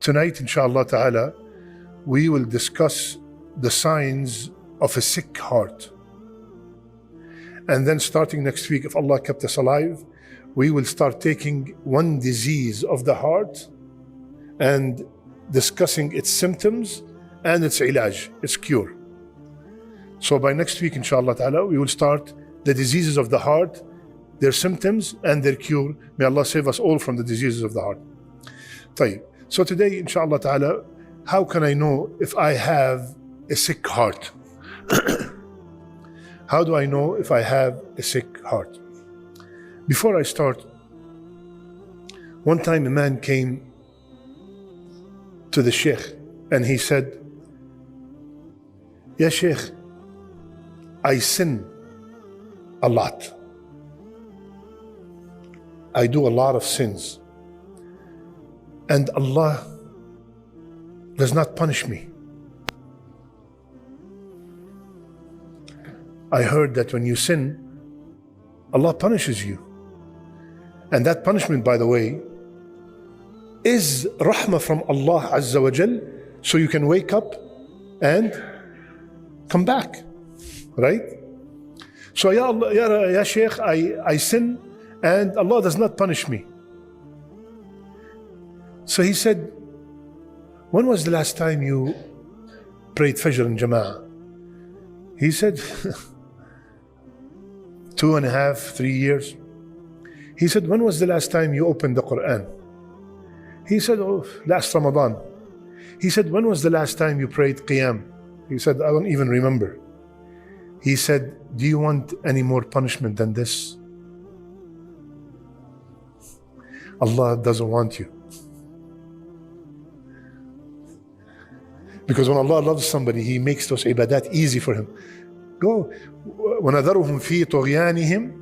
Tonight, inshallah ta'ala, we will discuss the signs of a sick heart. And then starting next week, if Allah kept us alive, we will start taking one disease of the heart and discussing its symptoms and its ilaj, its cure. So by next week, inshallah ta'ala, we will start the diseases of the heart, their symptoms and their cure. May Allah save us all from the diseases of the heart. طيب. So today, inshallah ta'ala, how can I know if I have a sick heart? How do I know if I have a sick heart? Before I start, one time a man came to the Sheikh and he said, Ya Sheikh, I sin a lot. I do a lot of sins. And Allah does not punish me. I heard that when you sin, Allah punishes you. And that punishment, by the way, is rahmah from Allah Azza wa Jal, so you can wake up and come back, right? So, Ya Allah, Ya Shaykh, I sin and Allah does not punish me. So he said, when was the last time you prayed Fajr in Jama'ah? He said, 2.5, 3 years. He said, when was the last time you opened the Quran? He said, oh, last Ramadan. He said, when was the last time you prayed Qiyam? He said, I don't even remember. He said, do you want any more punishment than this? Allah doesn't want you. Because when Allah loves somebody, He makes those ibadat easy for him. Go. وَنَذَرُهُمْ فِي طُغْيَانِهِمْ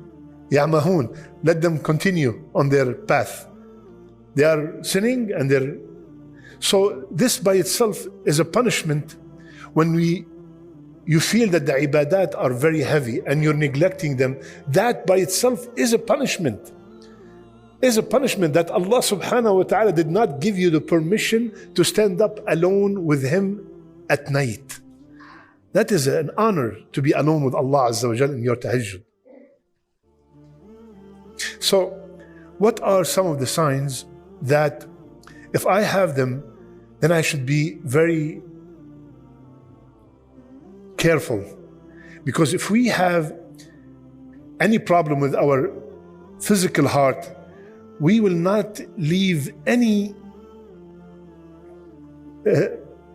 يَعْمَهُونَ. Let them continue on their path. They are sinning and they're... So this by itself is a punishment when you feel that the ibadat are very heavy and you're neglecting them. That by itself is a punishment. Is a punishment that Allah subhanahu wa ta'ala did not give you the permission to stand up alone with Him at night. That is an honor to be alone with Allah Azza wa Jal in your tahajjud. So, what are some of the signs that if I have them, then I should be very careful? Because if we have any problem with our physical heart, we will not leave any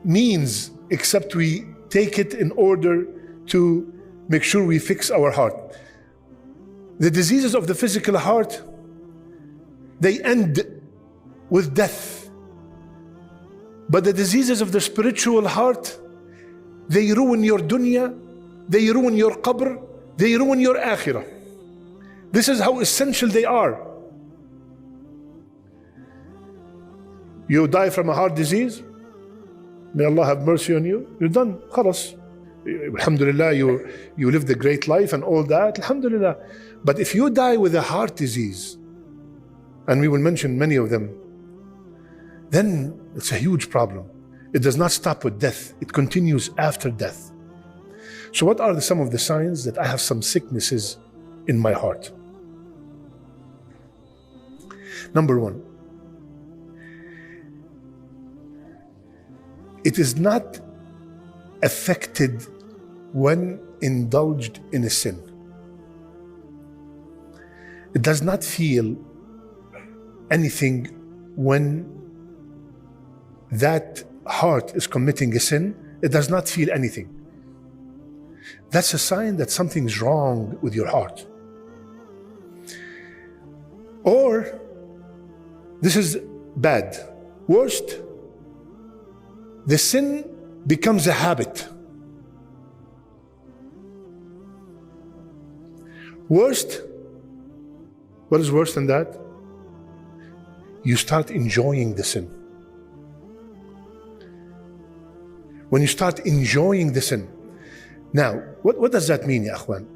means except we take it in order to make sure we fix our heart. The diseases of the physical heart, they end with death. But the diseases of the spiritual heart, they ruin your dunya, they ruin your qabr, they ruin your akhirah. This is how essential they are. You die from a heart disease, may Allah have mercy on you, you're done, khalas. Alhamdulillah, you lived a great life and all that, alhamdulillah. But if you die with a heart disease, and we will mention many of them, then it's a huge problem. It does not stop with death, it continues after death. So what are some of the signs that I have some sicknesses in my heart? Number one, it is not affected when indulged in a sin. It does not feel anything when that heart is committing a sin. It does not feel anything. That's a sign that something's wrong with your heart. Or, this is bad. Worst, the sin becomes a habit. Worst, what is worse than that? You start enjoying the sin. When you start enjoying the sin. Now, what does that mean, ya akhwan?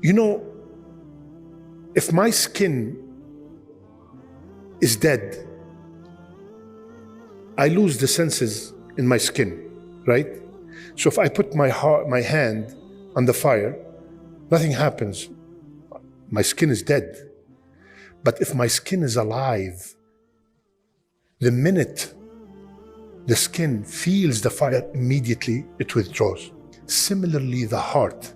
You know, if my skin is dead, I lose the senses in my skin, right? So if I put my hand on the fire, nothing happens. My skin is dead. But if my skin is alive, the minute the skin feels the fire, immediately it withdraws. Similarly, the heart,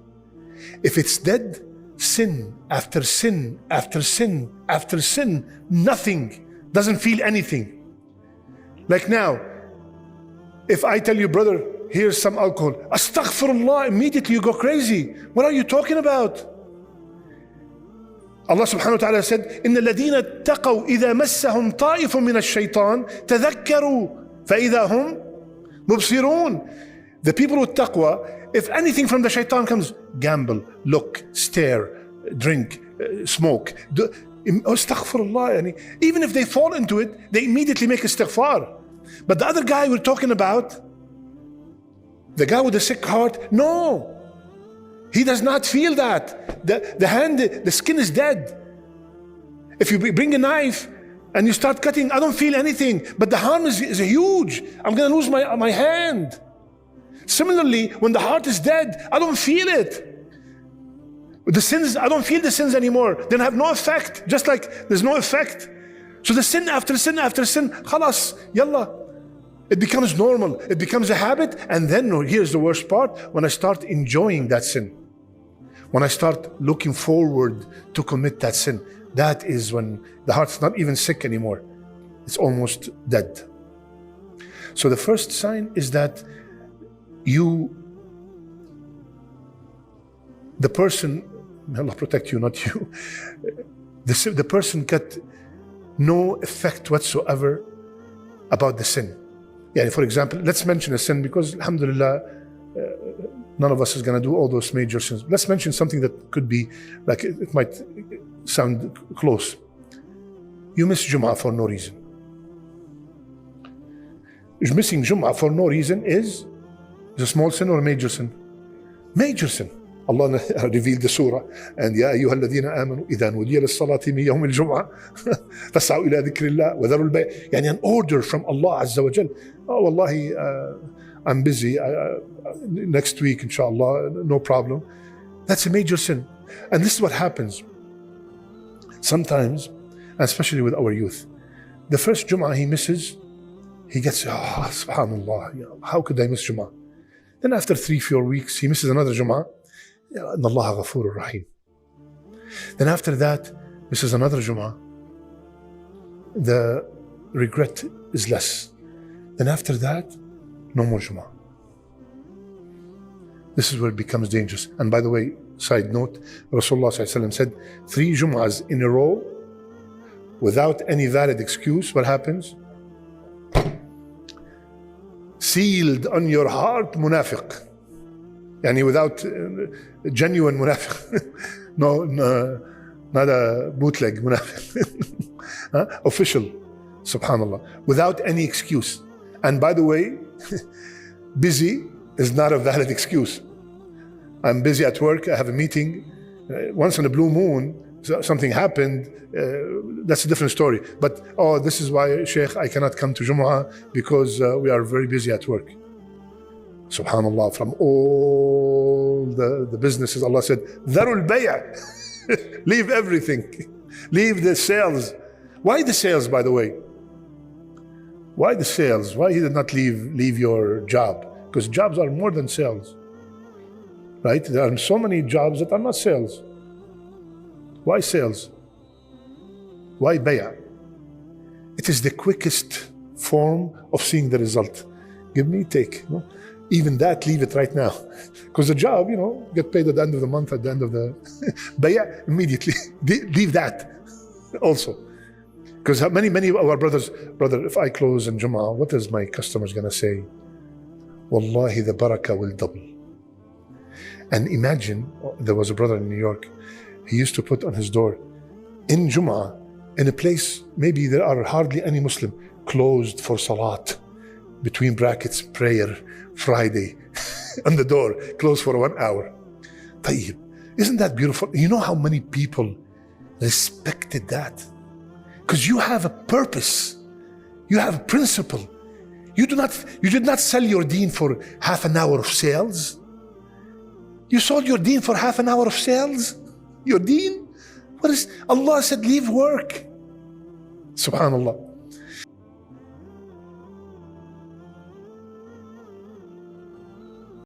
if it's dead, sin after sin after sin after sin, nothing, doesn't feel anything. Like now, if I tell you, brother, here's some alcohol, astaghfirullah, immediately you go crazy. What are you talking about? Allah subhanahu wa ta'ala said, إِنَّ الَّذِينَ اتَّقَوْا إِذَا مَسَّهُمْ طَائِفٌ مِّنَ الشَّيْطَانِ تَذَكَّرُوا فَإِذَا هُمْ مُبْصِرُونَ. The people with taqwa, if anything from the shaitan comes, gamble, look, stare, drink, smoke, astaghfirullah. Even if they fall into it, they immediately make istighfar. But the other guy we're talking about, the guy with the sick heart, no. He does not feel that. The skin is dead. If you bring a knife and you start cutting, I don't feel anything, but the harm is huge. I'm going to lose my hand. Similarly, when the heart is dead, I don't feel it. The sins, I don't feel the sins anymore. They have no effect, just like there's no effect. So the sin after sin after sin, khalas, yalla. It becomes normal. It becomes a habit. And then here's the worst part, when I start enjoying that sin. When I start looking forward to commit that sin, that is when the heart's not even sick anymore. It's almost dead. So the first sign is that the person, may Allah protect you, not you, the person got no effect whatsoever about the sin. Yeah, for example, let's mention a sin because alhamdulillah, none of us is going to do all those major sins. Let's mention something that could be, like it might sound close. You miss Jum'ah for no reason. Missing Jum'ah for no reason is a small sin or a major sin? Major sin. Allah revealed the surah, and يا أيها الذين آمنوا إذا نودي للصلاة من يوم الجمعة فاسعوا إلى ذكر الله وذروا البيع. يعني an order from Allah Azza wa Jal. Oh, wallahi, I'm busy. Next week, inshallah, no problem. That's a major sin. And this is what happens sometimes, especially with our youth. The first Jum'ah he misses, he gets, subhanallah, how could I miss Jum'ah? Then after 3-4 weeks, he misses another Jum'ah. Inna Allah ghafurur rahim. Then after that, misses another Jum'ah. The regret is less. Then after that, no more Jum'ah. This is where it becomes dangerous. And by the way, side note, Rasulullah said, 3 Jum'ahs in a row without any valid excuse, what happens? Sealed on your heart, munafiq. Yani without genuine munafiq. No, not a bootleg munafiq. Official, subhanallah, without any excuse. And by the way, busy is not a valid excuse. I'm busy at work, I have a meeting. Once in a blue moon, something happened, that's a different story. But, this is why, Sheikh, I cannot come to Jumu'ah because we are very busy at work. Subhanallah, from all the businesses, Allah said, Dharul Bay'a. Leave everything. Leave the sales. Why the sales, by the way? Why the sales? Why he did not leave your job? Because jobs are more than sales. Right? There are so many jobs that are not sales. Why sales? Why bay'ah? It is the quickest form of seeing the result. Give me, take. No? Even that, leave it right now. Because the job, get paid at the end of the month, at the end of the bay'ah, immediately. Leave that also. Because many of our brothers, brother, if I close in Jum'ah, what is my customers going to say? Wallahi, the barakah will double. And imagine, there was a brother in New York, he used to put on his door, in Jum'ah, in a place, maybe there are hardly any Muslim, closed for salat, between brackets, prayer, Friday, on the door, closed for 1 hour. Tayyib, isn't that beautiful? You know how many people respected that? Because you have a purpose. You have a principle. You did not sell your deen for half an hour of sales. You sold your deen for half an hour of sales? Your deen? Allah said, leave work. Subhanallah.